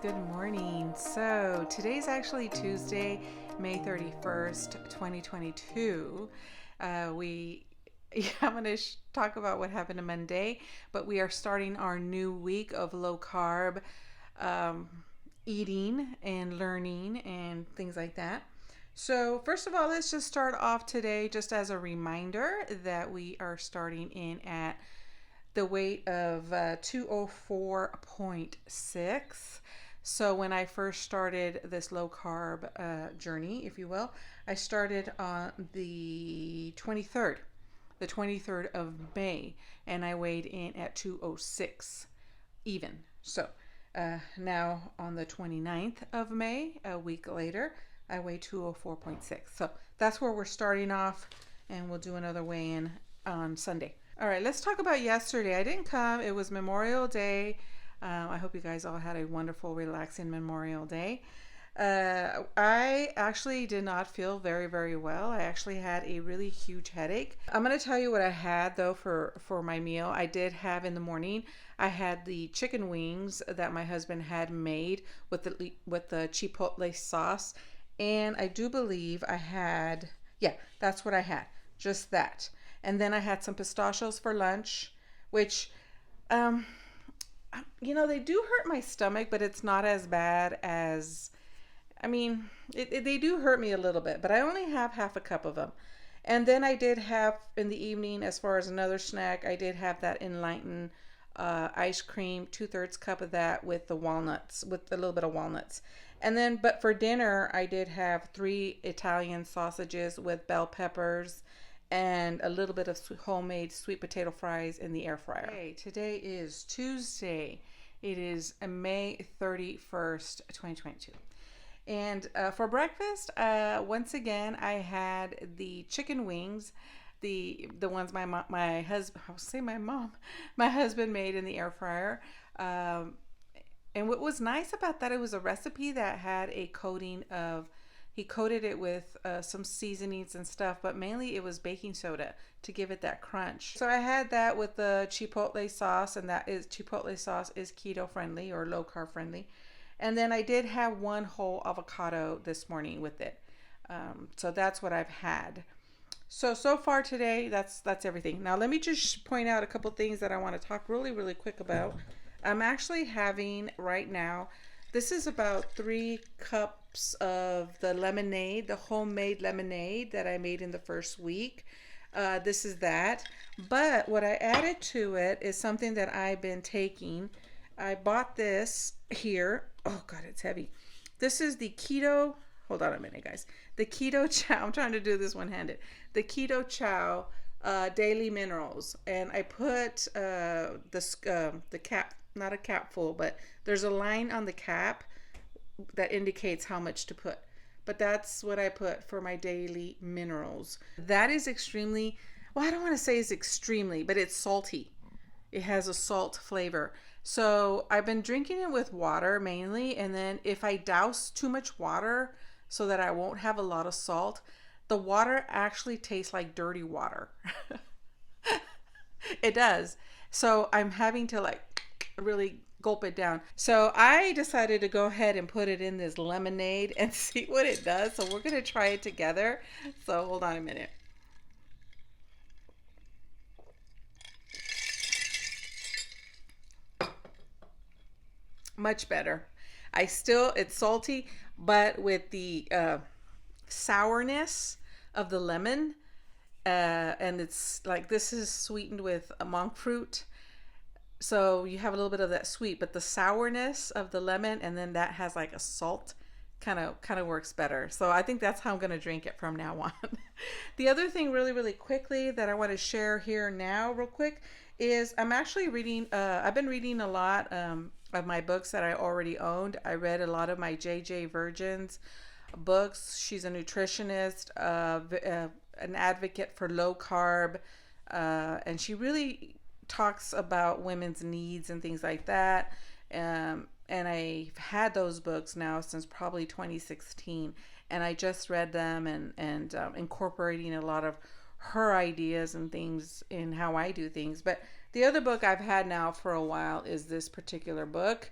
Good morning. So today's actually Tuesday, May 31st, 2022. I'm going to talk about what happened on Monday, but we are starting our new week of low carb eating and learning and things like that. So first of all, let's just start off today just as a reminder that we are starting in at the weight of 204.6. So when I first started this low carb journey, if you will, I started on the 23rd of May, and I weighed in at 206 even. So now on the 29th of May, a week later, I weigh 204.6. So that's where we're starting off, and we'll do another weigh-in on Sunday. All right, let's talk about yesterday. I didn't come. It was Memorial Day. I hope you guys all had a wonderful, relaxing Memorial Day. I actually did not feel very, very well. I actually had a really huge headache. I'm going to tell you what I had, though, for my meal. I did have in the morning, I had the chicken wings that my husband had made with the chipotle sauce. And I do believe I had, that's what I had, just that. And then I had some pistachios for lunch, which, they do hurt my stomach, but it's not as bad as, they do hurt me a little bit, but I only have half a cup of them. And then I did have in the evening, as far as another snack, I did have that Enlightened ice cream, 2/3 cup of that with the walnuts, with a little bit of walnuts. And then, but for dinner, I did have 3 Italian sausages with bell peppers and a little bit of homemade sweet potato fries in the air fryer. Okay, today is Tuesday. It is May 31st, 2022. And for breakfast, once again, I had the chicken wings, the ones my husband made in the air fryer. And what was nice about that, it was a recipe that had a coating of, he coated it with some seasonings and stuff, but mainly it was baking soda to give it that crunch. So I had that with the chipotle sauce, and chipotle sauce is keto friendly or low carb friendly. And then I did have 1 whole avocado this morning with it. So that's what I've had. So far today, that's everything. Now let me just point out a couple things that I want to talk really, really quick about. I'm actually having right now, this is about 3 cups of the lemonade, the homemade lemonade that I made in the first week. This is that. But what I added to it is something that I've been taking. I bought this here. Oh, God, it's heavy. This is the keto. Hold on a minute, guys. The Keto Chow. I'm trying to do this one-handed. The Keto Chow Daily Minerals. And I put the cap, not a cap full, but there's a line on the cap that indicates how much to put. But that's what I put for my daily minerals. That is extremely, well, I don't want to say it's extremely, but it's salty. It has a salt flavor. So I've been drinking it with water mainly, and then if I douse too much water so that I won't have a lot of salt, the water actually tastes like dirty water. It does. So I'm having to really gulp it down. So I decided to go ahead and put it in this lemonade and see what it does. So we're going to try it together. So hold on a minute. Much better. It's salty, but with the sourness of the lemon, and it's like, this is sweetened with monk fruit. So you have a little bit of that sweet, but the sourness of the lemon, and then that has like a salt, kind of works better. So I think that's how I'm going to drink it from now on. The other thing really, really quickly that I want to share here now real quick is I'm actually reading, I've been reading a lot of my books that I already owned. I read a lot of my JJ Virgin's books. She's a nutritionist, an advocate for low carb, and she really talks about women's needs and things like that. And I've had those books now since probably 2016, and I just read them and incorporating a lot of her ideas and things in how I do things. But the other book I've had now for a while is this particular book.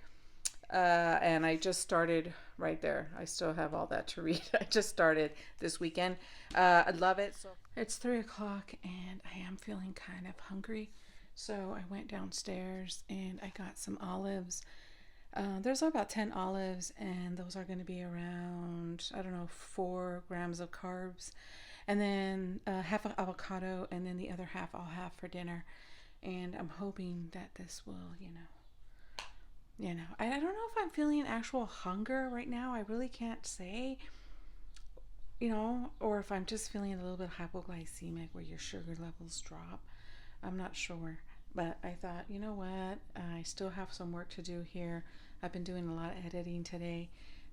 And I just started right there. I still have all that to read. I just started this weekend. I love it. So it's 3 o'clock and I am feeling kind of hungry. So I went downstairs and I got some olives. There's about 10 olives, and those are going to be around, I don't know, 4 grams of carbs. And then half an avocado, and then the other half I'll have for dinner. And I'm hoping that this will, I don't know if I'm feeling actual hunger right now. I really can't say, or if I'm just feeling a little bit hypoglycemic where your sugar levels drop. I'm not sure. But I thought, you know what? I still have some work to do here. I've been doing a lot of editing today.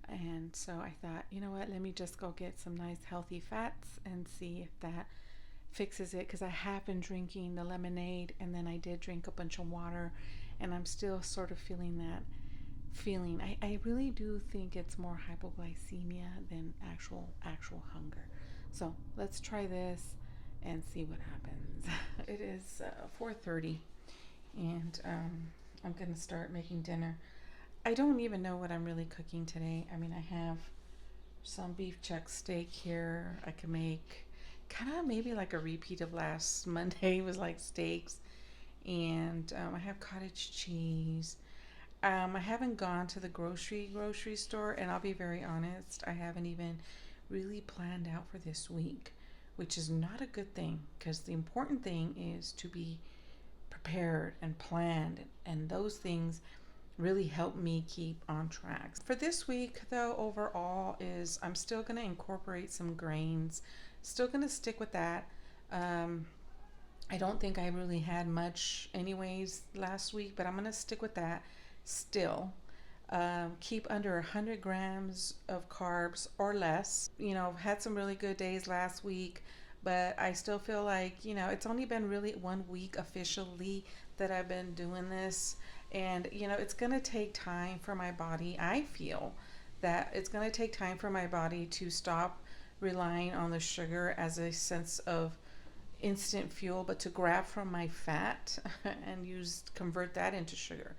And so I thought, you know what? Let me just go get some nice healthy fats and see if that fixes it. Because I have been drinking the lemonade, and then I did drink a bunch of water. And I'm still sort of feeling that feeling. I really do think it's more hypoglycemia than actual hunger. So let's try this and see what happens. It is 4:30 and I'm gonna start making dinner. I don't even know what I'm really cooking today. I mean, I have some beef chuck steak here. I can make kind of maybe like a repeat of last Monday. It was like steaks, and I have cottage cheese. I haven't gone to the grocery store, and I'll be very honest, I haven't even really planned out for this week, which is not a good thing, because the important thing is to be prepared and planned, and those things really help me keep on track. For this week though, overall, is I'm still going to incorporate some grains, still going to stick with that. I don't think I really had much anyways last week, but I'm going to stick with that still. Keep under 100 grams of carbs or less. I've had some really good days last week, but I still feel like, it's only been really 1 week officially that I've been doing this. And, it's going to take time for my body. I feel that it's going to take time for my body to stop relying on the sugar as a sense of instant fuel, but to grab from my fat and convert that into sugar.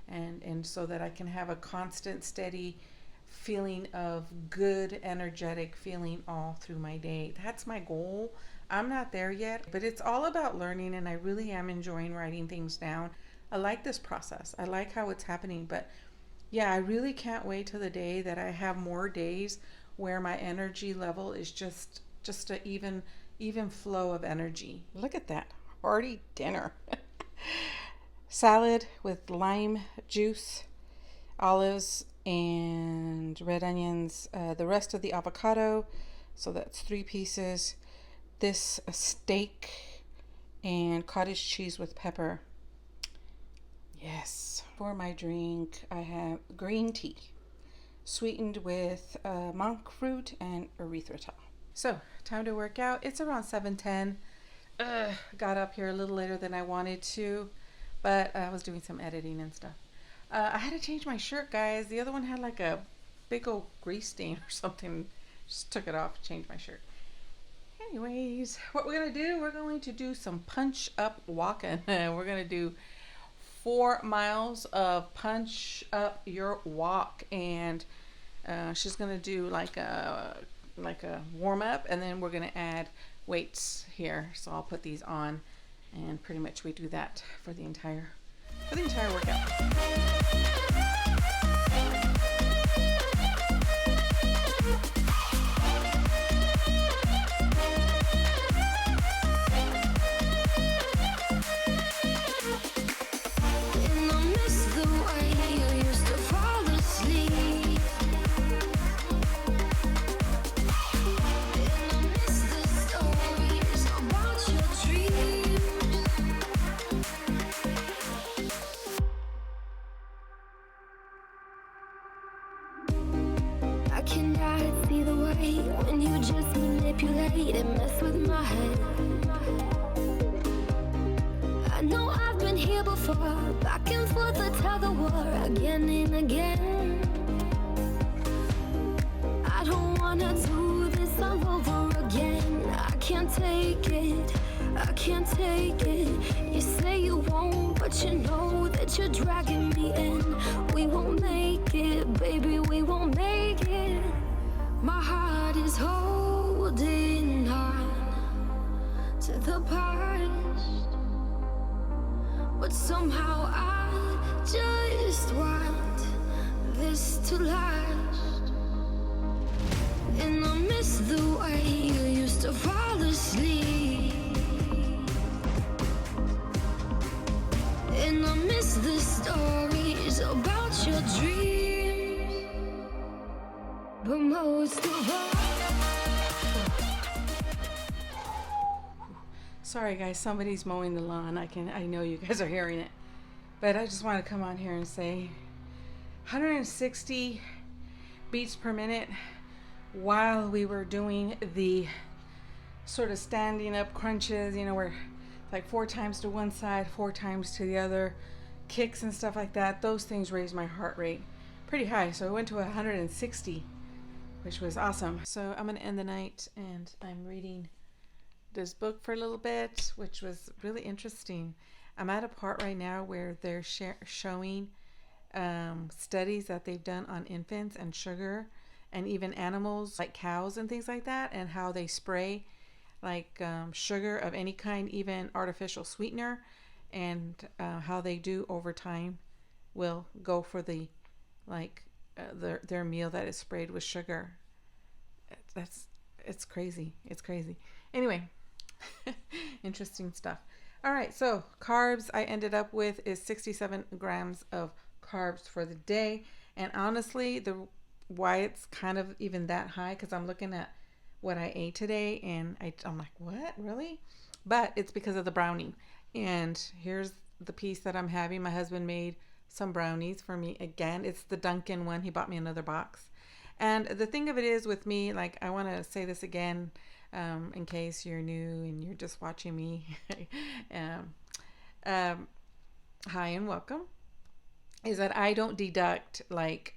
And so that I can have a constant, steady feeling of good, energetic feeling all through my day. That's my goal. I'm not there yet, but it's all about learning, and I really am enjoying writing things down. I like this process. I like how it's happening, but yeah, I really can't wait till the day that I have more days where my energy level is just a even flow of energy. Look at that. Hearty dinner. Salad with lime juice, olives, and red onions. The rest of the avocado, so that's 3 pieces. This steak and cottage cheese with pepper. Yes. For my drink, I have green tea, sweetened with monk fruit and erythritol. So, time to work out. It's around 7:10. Got up here a little later than I wanted to, but I was doing some editing and stuff. I had to change my shirt, guys. The other one had like a big old grease stain or something. Just took it off, changed my shirt. Anyways, what we're going to do, we're going to do some punch up walking. We're going to do 4 miles of punch up your walk, and she's going to do like a warm up, and then we're going to add weights here. So I'll put these on, and pretty much we do that for the entire workout. I cannot see the way when you just manipulate and mess with my head. I know I've been here before, back and forth the tug of war, again and again. I don't wanna do this all over again. I can't take it, I can't take it. You say you won't, but you know that but you're dragging me in. We won't make it, baby, we won't make it. My heart is holding on to the past, but somehow I just want this to last. And I miss the way you used to fall asleep, and I miss the stories about your dreams, but most of all. Sorry guys, somebody's mowing the lawn. I know you guys are hearing it. But I just want to come on here and say 160 beats per minute while we were doing the sort of standing up crunches, you know, where like 4 times to one side, 4 times to the other, kicks and stuff like that. Those things raised my heart rate pretty high. So I went to 160, which was awesome. So I'm going to end the night and I'm reading this book for a little bit, which was really interesting. I'm at a part right now where they're showing studies that they've done on infants and sugar and even animals like cows and things like that, and how they spray like sugar of any kind, even artificial sweetener, and how they do over time will go for the their meal that is sprayed with sugar. It's crazy. It's crazy. Anyway, interesting stuff. All right, so carbs I ended up with is 67 grams of carbs for the day. And honestly, why it's kind of even that high, because I'm looking at what I ate today and I'm like, what, really? But it's because of the brownie. And here's the piece that I'm having. My husband made some brownies for me again. It's the Dunkin' one. He bought me another box. And the thing of it is with me, like, I want to say this again, in case you're new and you're just watching me. Hi and welcome. Is that I don't deduct like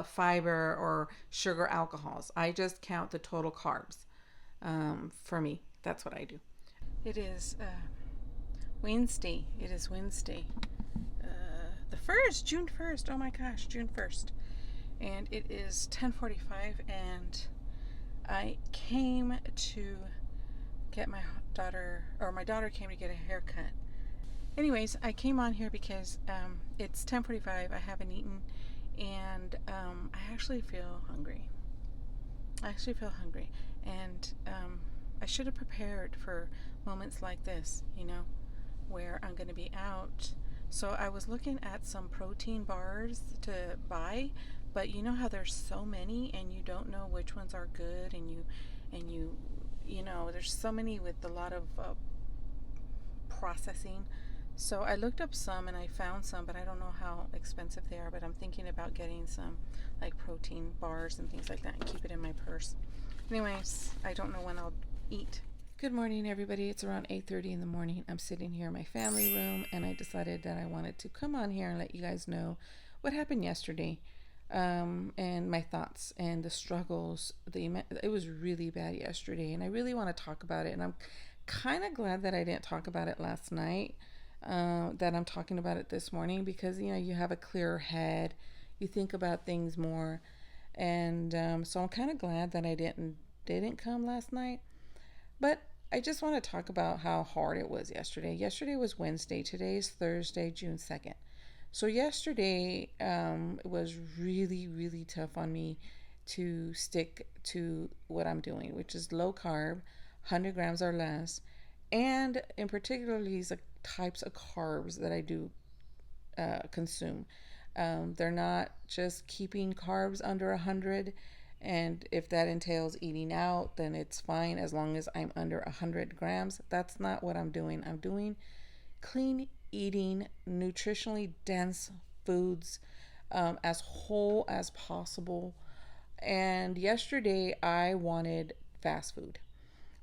fiber or sugar alcohols. I just count the total carbs. For me, that's what I do. It is Wednesday. It is Wednesday. The 1st, June 1st. Oh my gosh, June 1st. And it is 10:45, and I came to get my daughter came to get a haircut. Anyways, I came on here because it's 10:45. I haven't eaten, and I actually feel hungry. And I should have prepared for moments like this, you know, where I'm going to be out. So I was looking at some protein bars to buy, but you know how there's so many and you don't know which ones are good, and you know, there's so many with a lot of processing. So I looked up some and I found some, but I don't know how expensive they are, but I'm thinking about getting some like protein bars and things like that and keep it in my purse. Anyways, I don't know when I'll eat. Good morning, everybody. It's around 8:30 in the morning. I'm sitting here in my family room, and I decided that I wanted to come on here and let you guys know what happened yesterday, and my thoughts and the struggles. It was really bad yesterday, and I really want to talk about it. And I'm kind of glad that I didn't talk about it last night, that I'm talking about it this morning, because you know, you have a clearer head, you think about things more, and so I'm kind of glad that I didn't come last night. But I just want to talk about how hard it was yesterday. Yesterday was Wednesday. Today is Thursday, June 2nd. So yesterday it was really, really tough on me to stick to what I'm doing, which is low carb, 100 grams or less, and in particular these types of carbs that I do consume. They're not just keeping carbs under 100. And if that entails eating out, then it's fine as long as I'm under 100 grams. That's not what I'm doing. I'm doing clean eating, nutritionally dense foods, as whole as possible. And yesterday I wanted fast food.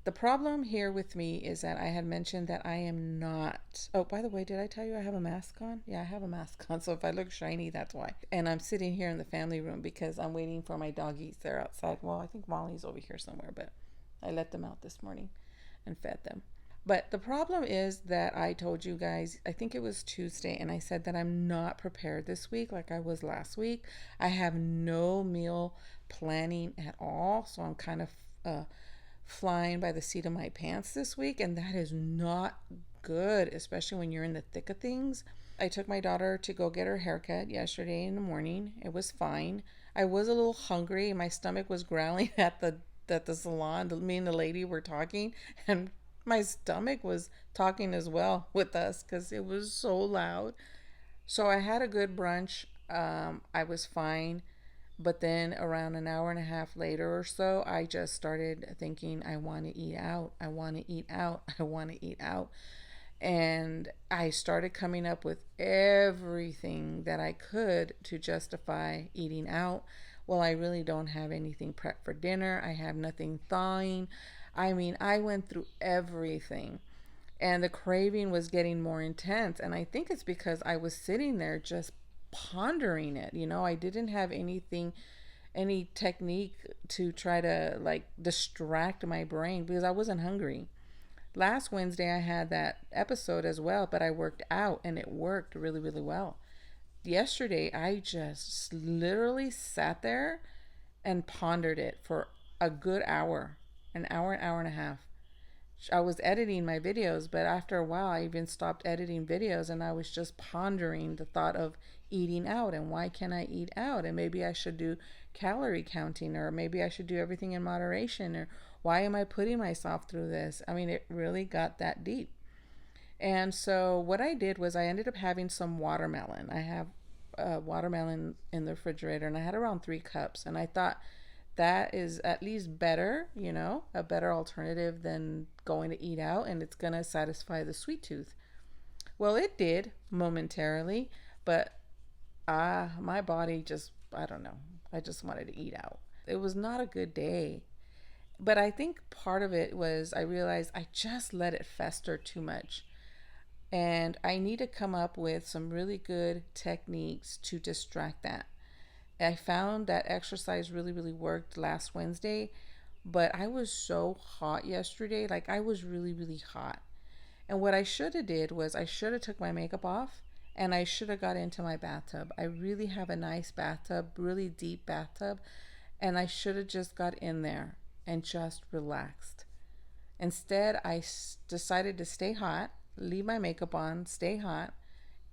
The problem here with me is that I had mentioned that I am not... Oh, by the way, did I tell you I have a mask on? Yeah, I have a mask on. So if I look shiny, that's why. And I'm sitting here in the family room because I'm waiting for my doggies. They're outside. Well, I think Molly's over here somewhere, but I let them out this morning and fed them. But the problem is that I told you guys, I think it was Tuesday, and I said that I'm not prepared this week like I was last week. I have no meal planning at all, so I'm kind of uh, flying by the seat of my pants this week, and that is not good, especially when you're in the thick of things. I took my daughter to go get her haircut yesterday in the morning. It was fine. I was a little hungry. My stomach was growling at the salon. Me and the lady were talking, and my stomach was talking as well with us because it was so loud. So I had a good brunch. I was fine. But then around an hour and a half later or so, I just started thinking, I want to eat out. I want to eat out. I want to eat out. And I started coming up with everything that I could to justify eating out. Well, I really don't have anything prepped for dinner. I have nothing thawing. I mean, I went through everything. And the craving was getting more intense. And I think it's because I was sitting there just pondering it. You know, I didn't have anything, any technique to try to like distract my brain because I wasn't hungry. Last Wednesday, I had that episode as well, but I worked out and it worked really, really well. Yesterday, I just literally sat there and pondered it for a good hour, an hour and a half. I was editing my videos, but after a while, I even stopped editing videos and I was just pondering the thought of eating out and why can't I eat out? And maybe I should do calorie counting, or maybe I should do everything in moderation, or why am I putting myself through this? I mean, it really got that deep. And so what I did was I ended up having some watermelon. I have watermelon in the refrigerator and I had around 3 cups. And I thought that is at least better, you know, a better alternative than going to eat out, and it's going to satisfy the sweet tooth. Well, it did momentarily, but my body just, I don't know, I just wanted to eat out. It was not a good day. But I think part of it was I realized I just let it fester too much. And I need to come up with some really good techniques to distract that. I found that exercise really, really worked last Wednesday, but I was so hot yesterday. Like I was really, really hot. And what I should have did was I should have took my makeup off and I should have got into my bathtub. I really have a nice bathtub, really deep bathtub, and I should have just got in there and just relaxed. Instead, I decided to stay hot, leave my makeup on, stay hot,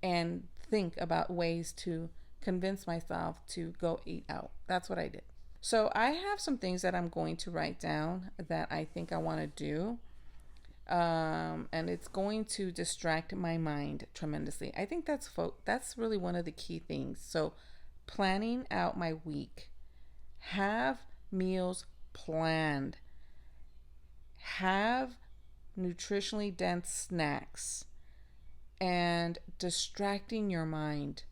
and think about ways to convince myself to go eat out. That's what I did. So I have some things that I'm going to write down that I think I want to do. And it's going to distract my mind tremendously. I think that's really one of the key things. So planning out my week, have meals planned, have nutritionally dense snacks, and distracting your mind.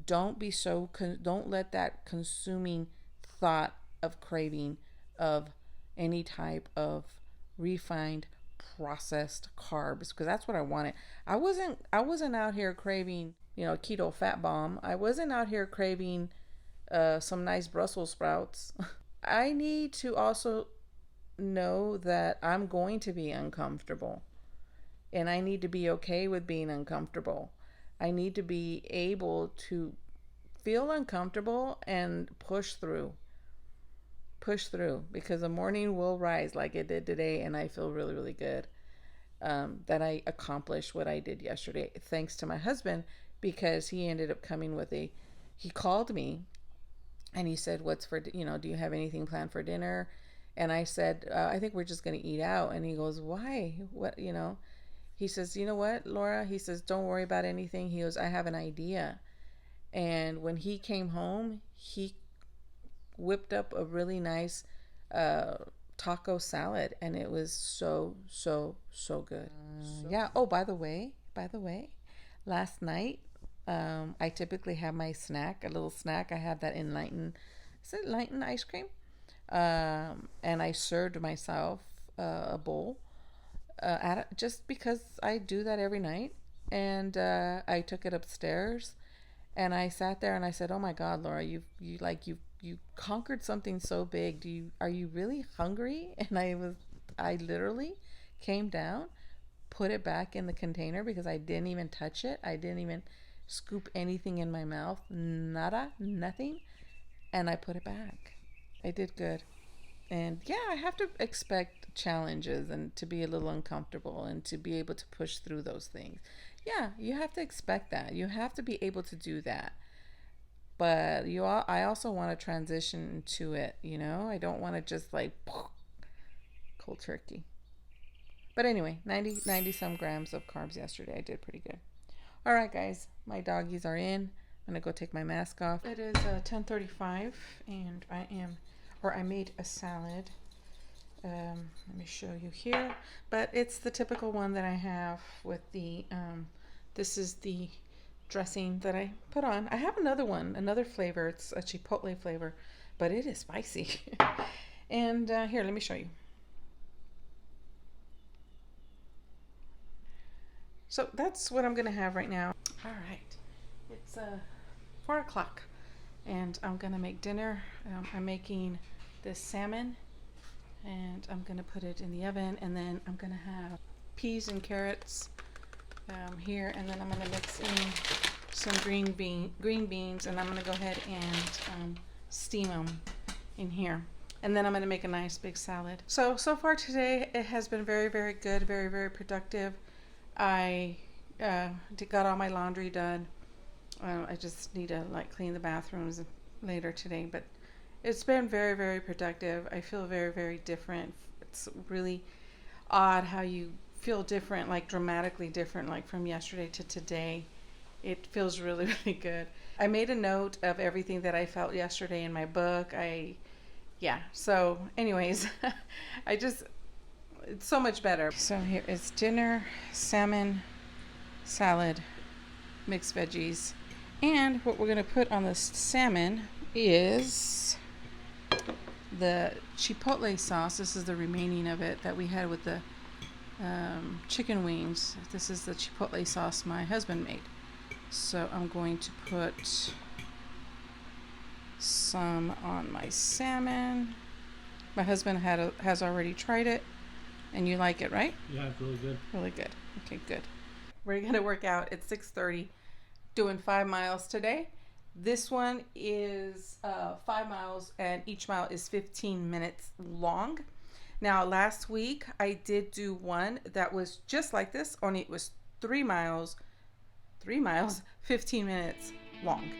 Don't let that consuming thought of craving of any type of refined processed carbs, because that's what I wanted. I wasn't out here craving, you know, keto fat bomb. I wasn't out here craving some nice Brussels sprouts. I need to also know that I'm going to be uncomfortable, and I need to be okay with being uncomfortable. I need to be able to feel uncomfortable and push through. Push through, because the morning will rise like it did today, and I feel really, really good that I accomplished what I did yesterday, thanks to my husband, because he ended up coming with he called me and he said, "What's for, you know, do you have anything planned for dinner?" And I said, "I think we're just going to eat out." And he goes, "Why? What, you know?" He says, "You know what, Laura?" He says, "Don't worry about anything." He goes, "I have an idea." And when he came home, he whipped up a really nice taco salad, and it was so, so, so good. Yeah. Oh, by the way, last night, I typically have my snack, a little snack. I have that is it Enlighten ice cream? And I served myself a bowl just because I do that every night. And I took it upstairs, and I sat there and I said, "Oh my God, Laura, you conquered something so big. Are you really hungry?" And I literally came down, put it back in the container because I didn't even touch it. I didn't even scoop anything in my mouth. Nada, nothing. And I put it back. I did good. And yeah, I have to expect challenges and to be a little uncomfortable and to be able to push through those things. Yeah, you have to expect that. You have to be able to do that. But I also want to transition to it, you know? I don't want to just like cold turkey. But anyway, 90 some grams of carbs yesterday. I did pretty good. All right, guys, my doggies are in. I'm going to go take my mask off. It is 10:35 and I made a salad. Let me show you here. But it's the typical one that I have with the, this is the dressing that I put on. I have another one, another flavor. It's a chipotle flavor, but it is spicy. And here, let me show you. So that's what I'm going to have right now. All right. It's 4 o'clock and I'm going to make dinner. I'm making this salmon and I'm going to put it in the oven, and then I'm going to have peas and carrots here, and then I'm going to mix in some green beans, and I'm going to go ahead and steam them in here. And then I'm going to make a nice big salad. So far today it has been very, very good, very, very productive. I got all my laundry done. I just need to like clean the bathrooms later today, but it's been very, very productive. I feel very, very different. It's really odd how you feel different, like dramatically different, like from yesterday to today. It feels really, really good. I made a note of everything that I felt yesterday in my book. So anyways, it's so much better. So here is dinner, salmon, salad, mixed veggies. And what we're going to put on the salmon is the chipotle sauce. This is the remaining of it that we had with the chicken wings. This is the chipotle sauce my husband made. So I'm going to put some on my salmon. My husband has already tried it, and you like it, right? Yeah, it's really good. Really good. Okay, good. We're going to work out at 6:30, doing 5 miles today. This one is 5 miles, and each mile is 15 minutes long. Now, last week I did do one that was just like this, only it was 3 miles, 15 minutes long.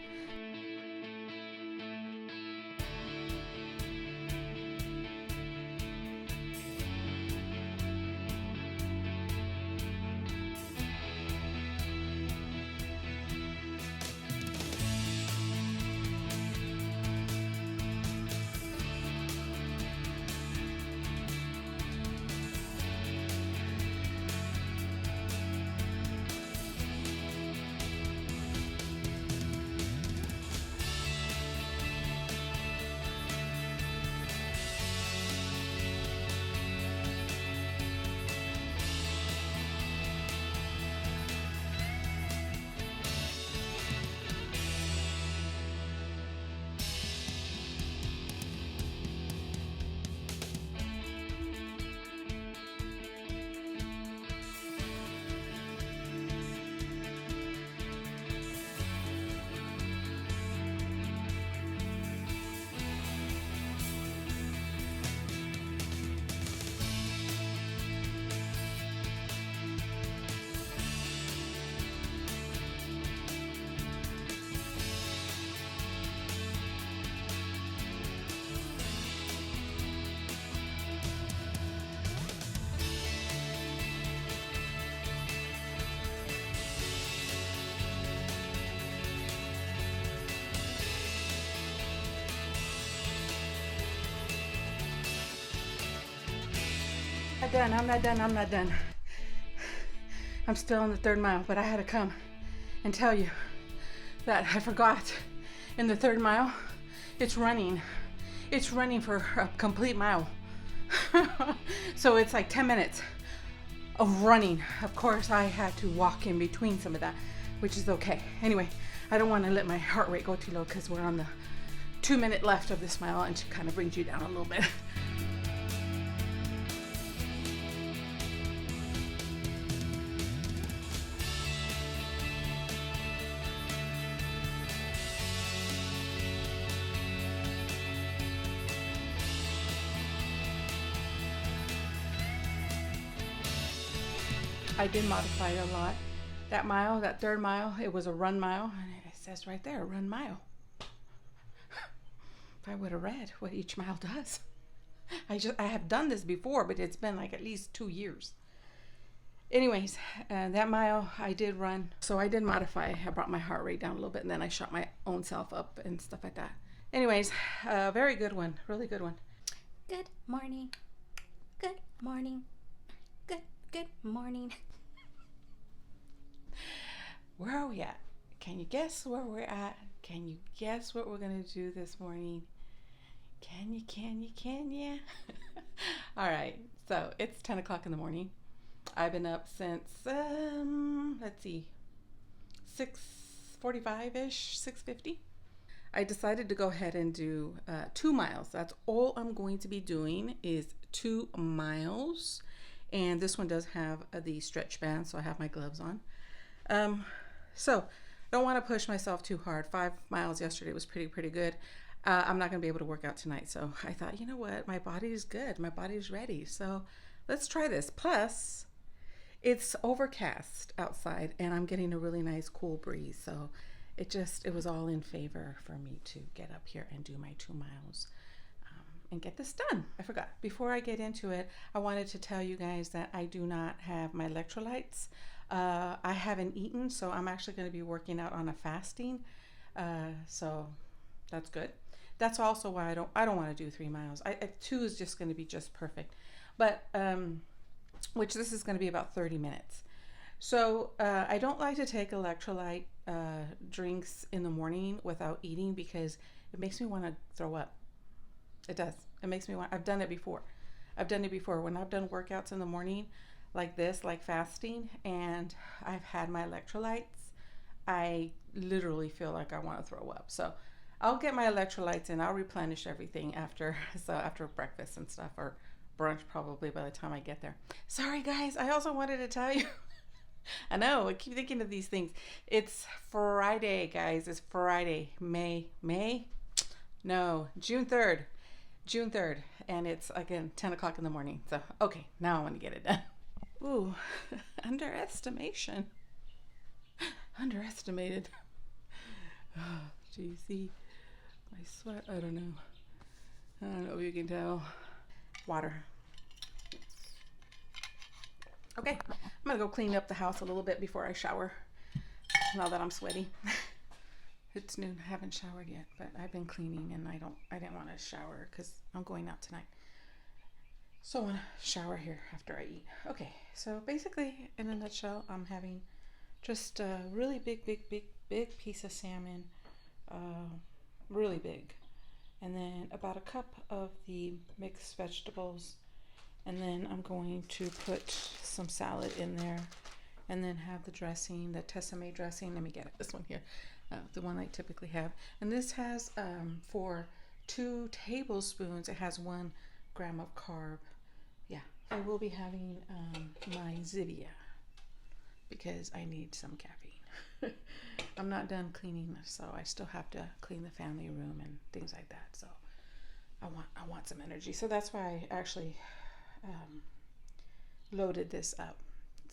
I'm not done. I'm still on the 3rd mile, but I had to come and tell you that I forgot in the 3rd mile, it's running for a complete mile. So it's like 10 minutes of running. Of course, I had to walk in between some of that, which is okay. Anyway, I don't want to let my heart rate go too low because we're on the 2 minute left of this mile, and it kind of brings you down a little bit. I did modify it a lot. That mile, that third mile, it was a run mile, and it says right there, run mile. If I would have read what each mile does. I have done this before, but it's been like at least 2 years. Anyways, that mile I did run. So I did modify. I brought my heart rate down a little bit, and then I shot my own self up and stuff like that. Anyways, very good one. Really good one. Good morning. Good morning. Good morning. Where are we at? Can you guess where we're at? Can you guess what we're going to do this morning? Can you? All right. So it's 10 o'clock in the morning. I've been up since, let's see, 6:45-ish, 6:50. I decided to go ahead and do 2 miles. That's all I'm going to be doing is 2 miles. And this one does have the stretch band, so I have my gloves on. So don't want to push myself too hard. 5 miles yesterday was pretty good. I'm not going to be able to work out tonight. So I thought, you know what? My body is good. My body is ready. So let's try this. Plus, it's overcast outside and I'm getting a really nice cool breeze. So it was all in favor for me to get up here and do my 2 miles and get this done. I forgot. Before I get into it, I wanted to tell you guys that I do not have my electrolytes. I haven't eaten, so I'm actually going to be working out on a fasting. So that's good. That's also why I don't want to do 3 miles. 2 is just going to be just perfect. But which this is going to be about 30 minutes. So I don't like to take electrolyte drinks in the morning without eating because it makes me want to throw up. It does. It makes me want. I've done it before. When I've done workouts in the morning like this, like fasting, and I've had my electrolytes, I literally feel like I want to throw up. So I'll get my electrolytes and I'll replenish everything after breakfast and stuff, or brunch probably by the time I get there. Sorry guys, I also wanted to tell you. I know, I keep thinking of these things. It's Friday, guys. It's Friday, June 3rd. And it's, again, 10 o'clock in the morning. So, okay, now I want to get it done. Ooh, underestimated. Do you see my sweat? I don't know if you can tell. Water. Okay, I'm gonna go clean up the house a little bit before I shower, now that I'm sweaty. It's noon, I haven't showered yet, but I've been cleaning and I didn't want to shower because I'm going out tonight. So I want to shower here after I eat. Okay, so basically, in a nutshell, I'm having just a really big piece of salmon, really big. And then about a cup of the mixed vegetables. And then I'm going to put some salad in there and then have the dressing, the Tessemae dressing. Let me get it, this one here, the one I typically have. And this has, for 2 tablespoons, it has 1 gram of carb. Yeah, I will be having my Zivia because I need some caffeine. I'm not done cleaning, so I still have to clean the family room and things like that. So I want some energy. So that's why I actually loaded this up,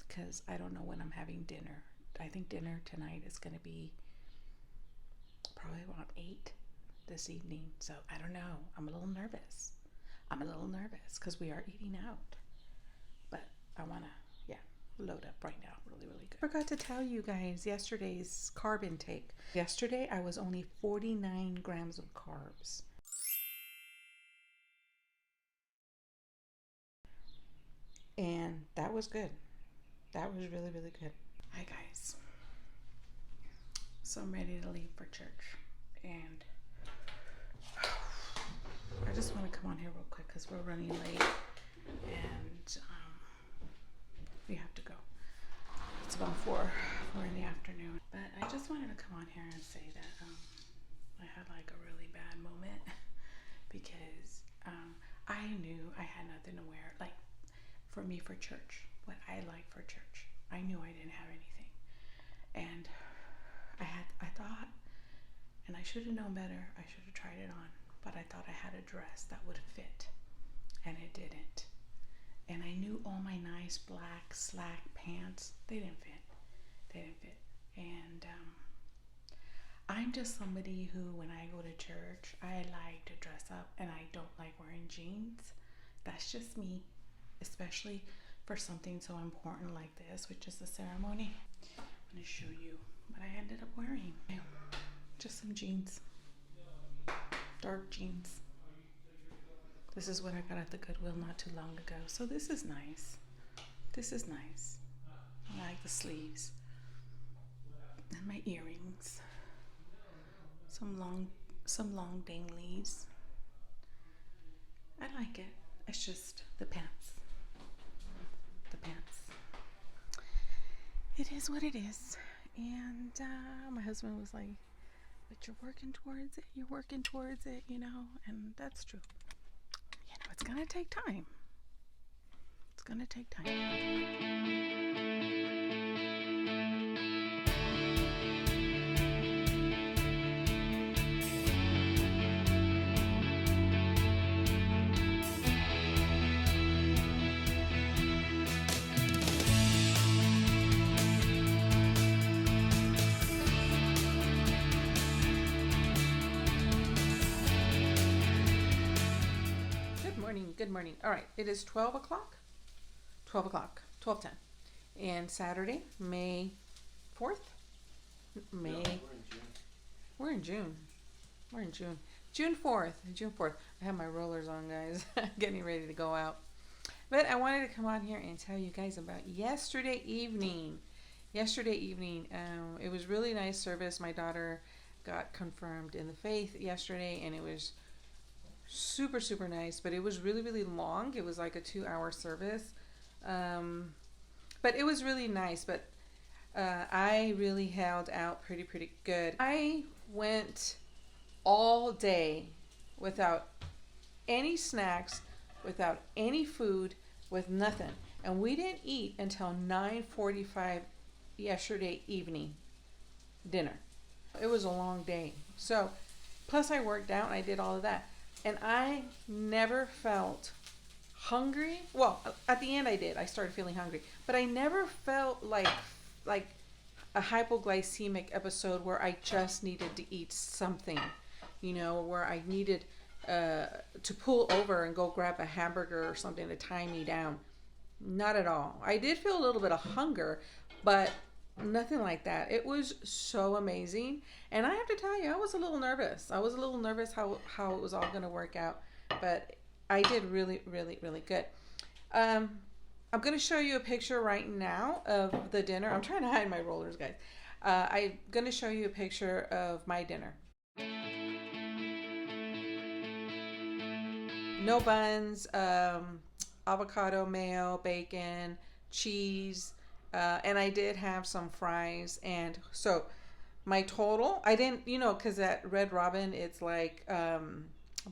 because I don't know when I'm having dinner. I think dinner tonight is going to be probably around 8 this evening. So I don't know. I'm a little nervous because we are eating out. But I want to, load up right now. Really good. Forgot to tell you guys yesterday's carb intake. Yesterday I was only 49 grams of carbs. And that was good. That was really good. Hi guys. So I'm ready to leave for church. And I just want to come on here real quick because we're running late. And we have to go. It's about 4 in the afternoon. But I just wanted to come on here and say that I had like a really bad moment because I knew I had nothing to wear. Like, for me, for church, what I like for church. I knew I didn't have anything. And I thought, and I should have known better, I should have tried it on, but I thought I had a dress that would fit, and it didn't. And I knew all my nice black slack pants, they didn't fit. And I'm just somebody who, when I go to church, I like to dress up and I don't like wearing jeans. That's just me, especially for something so important like this, which is the ceremony. I'm going to show you what I ended up wearing. Just some jeans, dark jeans. This is what I got at the Goodwill not too long ago. So this is nice. I like the sleeves and my earrings. Some long danglies. I like it. It's just the pants. It is what it is. And my husband was like, but you're working towards it, you know, and that's true. You know, it's gonna take time. Good morning. All right, it is 12 o'clock. 12:10. And Saturday, May 4th? We're in June. June 4th. I have my rollers on, guys. Getting ready to go out. But I wanted to come on here and tell you guys about yesterday evening. It was really nice service. My daughter got confirmed in the faith yesterday, and it was super nice, but it was really long. It was like a 2-hour service, but it was really nice. But I really held out pretty good. I went all day without any snacks, without any food, with nothing, and we didn't eat until 9:45 yesterday evening dinner. It was a long day. So plus I worked out and I did all of that. And I never felt hungry. Well, at the end I did. I started feeling hungry. But I never felt like a hypoglycemic episode where I just needed to eat something. You know, where I needed to pull over and go grab a hamburger or something to tie me down. Not at all. I did feel a little bit of hunger, but nothing like that. It was so amazing. And I have to tell you, I was a little nervous how it was all going to work out, but I did really good. I'm going to show you a picture right now of the dinner. I'm trying to hide my rollers, guys. I'm going to show you a picture of my dinner. No buns, avocado, mayo, bacon, cheese, and I did have some fries. And so my total, I didn't, because at Red Robin, it's like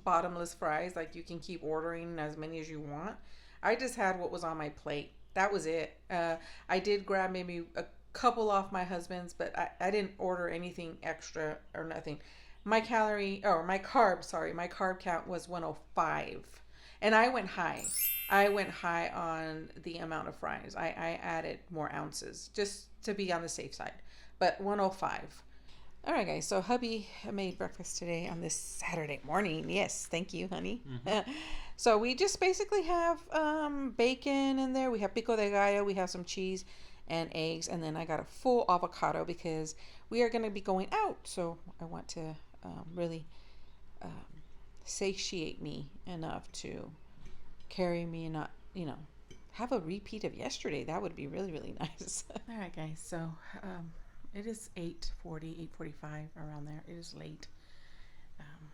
bottomless fries. Like you can keep ordering as many as you want. I just had what was on my plate. That was it. I did grab maybe a couple off my husband's, but I didn't order anything extra or nothing. My carb count was 105. And I went high. On the amount of fries. I added more ounces just to be on the safe side. But 105. All right, guys. So hubby made breakfast today on this Saturday morning. Yes, thank you, honey. Mm-hmm. So we just basically have bacon in there. We have pico de gallo. We have some cheese and eggs. And then I got a full avocado because we are going to be going out. So I want to really satiate me enough to carry me and not, have a repeat of yesterday. That would be really nice. All right, guys. So it is 8:45 around there. It is late.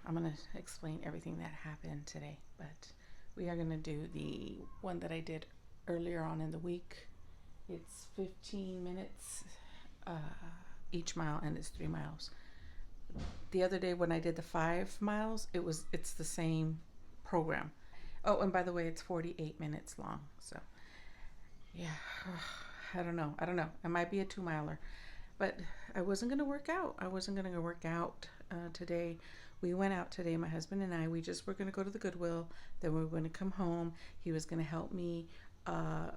I'm going to explain everything that happened today, but we are going to do the one that I did earlier on in the week. It's 15 minutes each mile, and it's 3 miles. The other day when I did the 5 miles, it's the same program. Oh, and by the way, it's 48 minutes long. So yeah, I don't know. It might be a 2-miler, but I wasn't going to work out. Today. We went out today, my husband and I. We just were going to go to the Goodwill. Then we were going to come home. He was going to help me uh,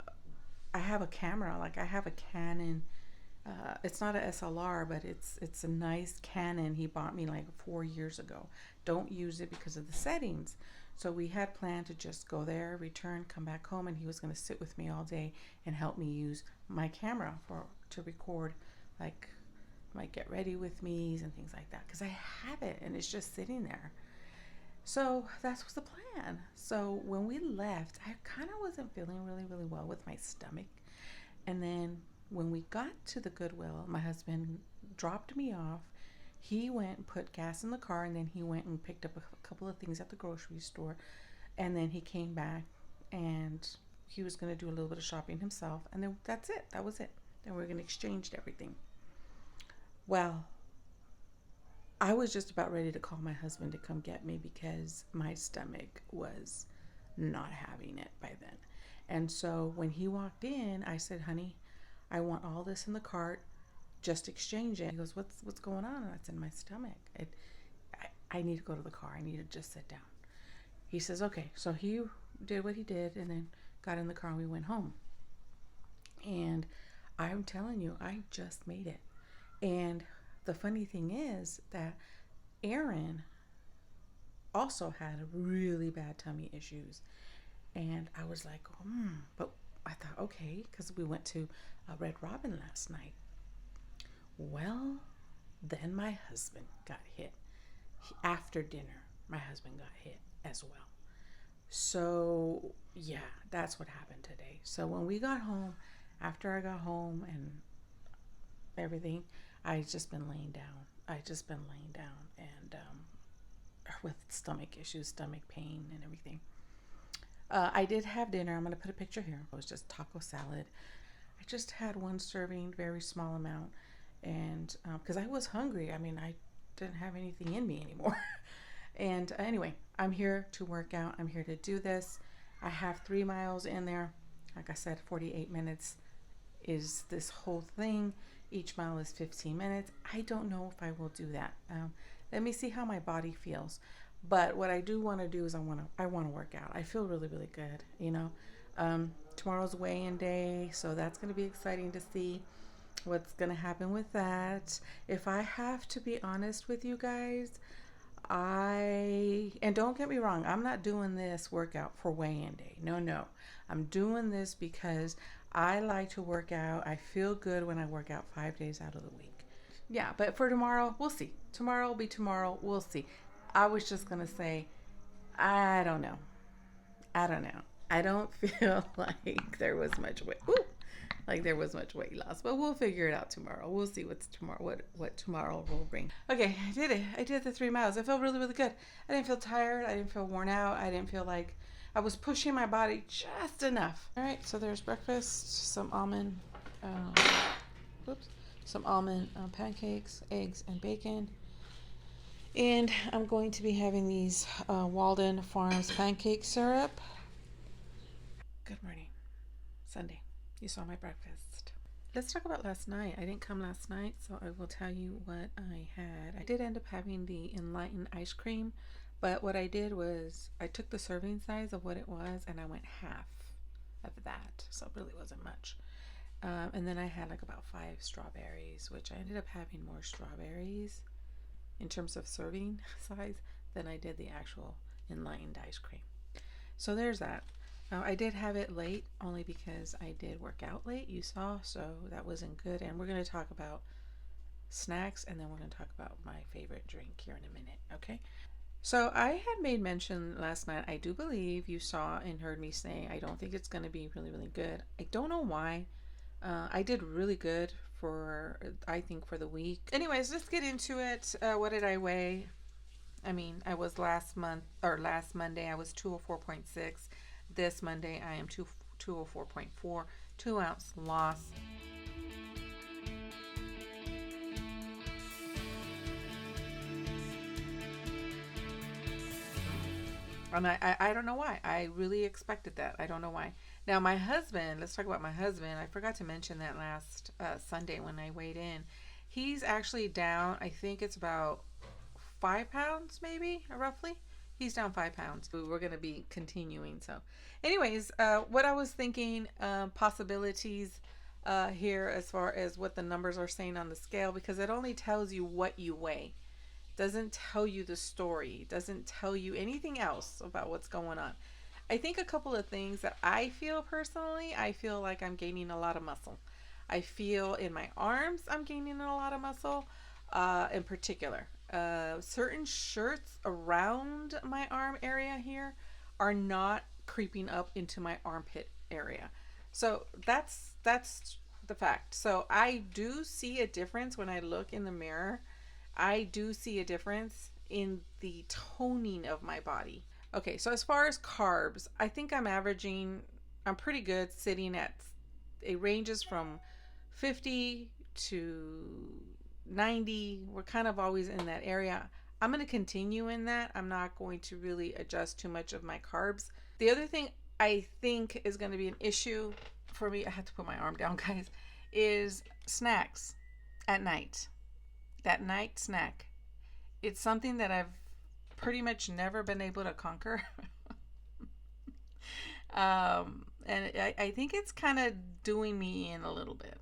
I have a camera. Like I have a Canon. It's not a SLR, but it's a nice Canon he bought me like 4 years ago. Don't use it because of the settings. So we had planned to just go there, return, come back home, and he was going to sit with me all day and help me use my camera to record like my get ready with me's and things like that, because I have it and it's just sitting there. So that was the plan. So when we left, I kind of wasn't feeling really well with my stomach. And then when we got to the Goodwill, my husband dropped me off. He went and put gas in the car, and then he went and picked up a couple of things at the grocery store. And then he came back, and he was going to do a little bit of shopping himself. And then that's it. That was it. Then we were going to exchange everything. Well, I was just about ready to call my husband to come get me because my stomach was not having it by then. And so when he walked in, I said, honey, I want all this in the cart. Just exchange it. He goes, what's going on? And I said, my stomach. I need to go to the car. I need to just sit down. He says, okay. So he did what he did and then got in the car and we went home. And I'm telling you, I just made it. And the funny thing is that Aaron also had really bad tummy issues. And I was like, but I thought, okay, because we went to Red Robin last night. Well, then my husband got hit. After dinner, my husband got hit as well. So, yeah, that's what happened today. So when we got home, after I got home and everything, I just been laying down. And with stomach issues, stomach pain and everything. I did have dinner. I'm going to put a picture here. It was just taco salad. I just had one serving, very small amount. And because I was hungry. I mean, I didn't have anything in me anymore. And anyway, I'm here to work out. I'm here to do this. I have 3 miles in there. Like I said, 48 minutes is this whole thing. Each mile is 15 minutes. I don't know if I will do that. Let me see how my body feels. But what I do want to do is I want to work out. I feel really good, you know. Tomorrow's weigh-in day, so that's going to be exciting to see what's going to happen with that. If I have to be honest with you guys, and don't get me wrong, I'm not doing this workout for weigh-in day. No. I'm doing this because I like to work out. I feel good when I work out 5 days out of the week. Yeah, but for tomorrow, we'll see. Tomorrow will be tomorrow. We'll see. I was just going to say, I don't know. I don't feel like there was much weight. There was much weight loss, but we'll figure it out tomorrow. We'll see what tomorrow will bring. Okay, I did it. I did the 3 miles. I felt really good. I didn't feel tired. I didn't feel worn out. I didn't feel like I was pushing my body just enough. All right, so there's breakfast, some almond pancakes, eggs, and bacon. And I'm going to be having these Walden Farms pancake syrup. Good morning. Sunday. You saw my breakfast. Let's talk about last night. I didn't come last night, so I will tell you what I had. I did end up having the Enlightened ice cream, but what I did was I took the serving size of what it was and I went half of that, so it really wasn't much. And then I had like about 5 strawberries, which I ended up having more strawberries in terms of serving size than I did the actual Enlightened ice cream. So there's that. I did have it late only because I did work out late, you saw, so that wasn't good. And we're going to talk about snacks and then we're going to talk about my favorite drink here in a minute, okay? So I had made mention last night, I do believe you saw and heard me say I don't think it's going to be really good. I don't know why. I did really good for the week. Anyways, let's get into it. What did I weigh? I mean, I was last Monday I was 204.6. This Monday I am 204.4, 2 ounce loss. And I don't know why. I really expected that. I don't know why. Now my husband, let's talk about my husband. I forgot to mention that last Sunday when I weighed in. He's actually down, I think it's about 5 pounds maybe, roughly. He's down 5 pounds. We're going to be continuing. So anyways, what I was thinking, possibilities here as far as what the numbers are saying on the scale, because it only tells you what you weigh. Doesn't tell you the story. Doesn't tell you anything else about what's going on. I think a couple of things that I feel personally, I feel like I'm gaining a lot of muscle. I feel in my arms I'm gaining a lot of muscle, in particular. Certain shirts around my arm area here are not creeping up into my armpit area. So that's the fact. So I do see a difference when I look in the mirror. I do see a difference in the toning of my body. Okay, so as far as carbs, I think I'm pretty good, sitting at, it ranges from 50 to 90. We're kind of always in that area. I'm going to continue in that. I'm not going to really adjust too much of my carbs. The other thing I think is going to be an issue for me, I have to put my arm down, guys, is snacks at night. That night snack. It's something that I've pretty much never been able to conquer. And I think it's kind of doing me in a little bit.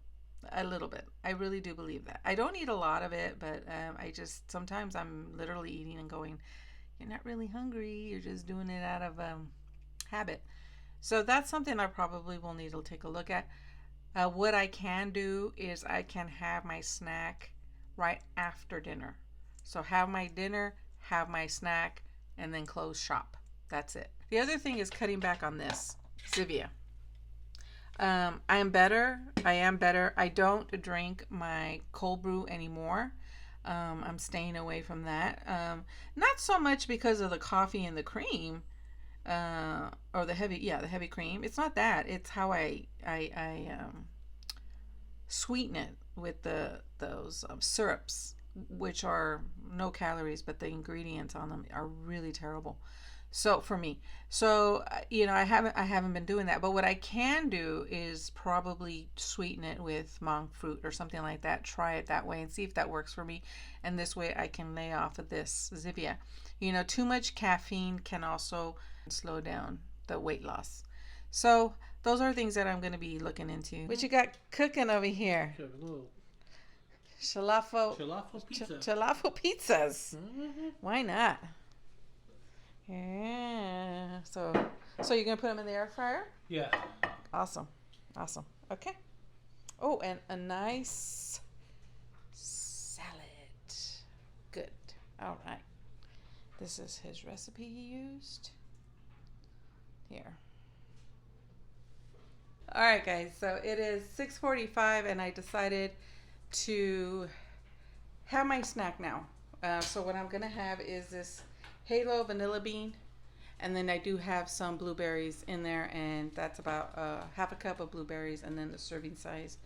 I really do believe that. I don't eat a lot of it, but sometimes I'm literally eating and going, you're not really hungry. You're just doing it out of habit. So that's something I probably will need to take a look at. What I can do is I can have my snack right after dinner. So have my dinner, have my snack, and then close shop. That's it. The other thing is cutting back on this Zivia. I am better. I don't drink my cold brew anymore. I'm staying away from that. Not so much because of the coffee and the cream, or the heavy cream. It's not that. It's how I sweeten it with those syrups, which are no calories, but the ingredients on them are really terrible. So for me, I haven't been doing that. But what I can do is probably sweeten it with monk fruit or something like that. Try it that way and see if that works for me. And this way I can lay off of this Zivia. Too much caffeine can also slow down the weight loss. So those are things that I'm going to be looking into. What you got cooking over here? Falafel pizzas. Mm-hmm. Why not? Yeah. So you're gonna put them in the air fryer? Yeah. Awesome. Okay. Oh, and a nice salad. Good. All right. This is his recipe he used. Here. All right, guys. So it is 6:45, and I decided to have my snack now. So what I'm gonna have is this Halo vanilla bean, and then I do have some blueberries in there, and that's about half a cup of blueberries, and then the serving size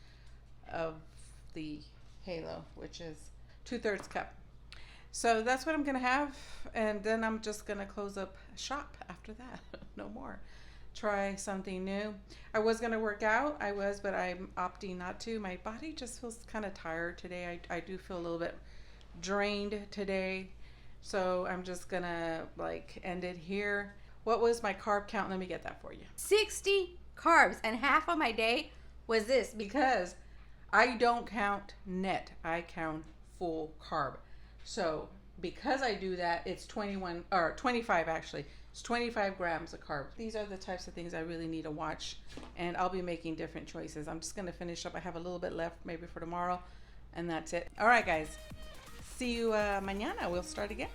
of the Halo, which is 2/3 cup. So that's what I'm gonna have, and then I'm just gonna close up shop after that. No more. Try something new. I was gonna work out, but I'm opting not to. My body just feels kind of tired today. I do feel a little bit drained today. So I'm just gonna end it here. What was my carb count? Let me get that for you. 60 carbs, and half of my day was this. Because I don't count net, I count full carb. So because I do that, it's 25 actually. It's 25 grams of carbs. These are the types of things I really need to watch, and I'll be making different choices. I'm just gonna finish up. I have a little bit left maybe for tomorrow, and that's it. All right, guys. See you mañana. We'll start again.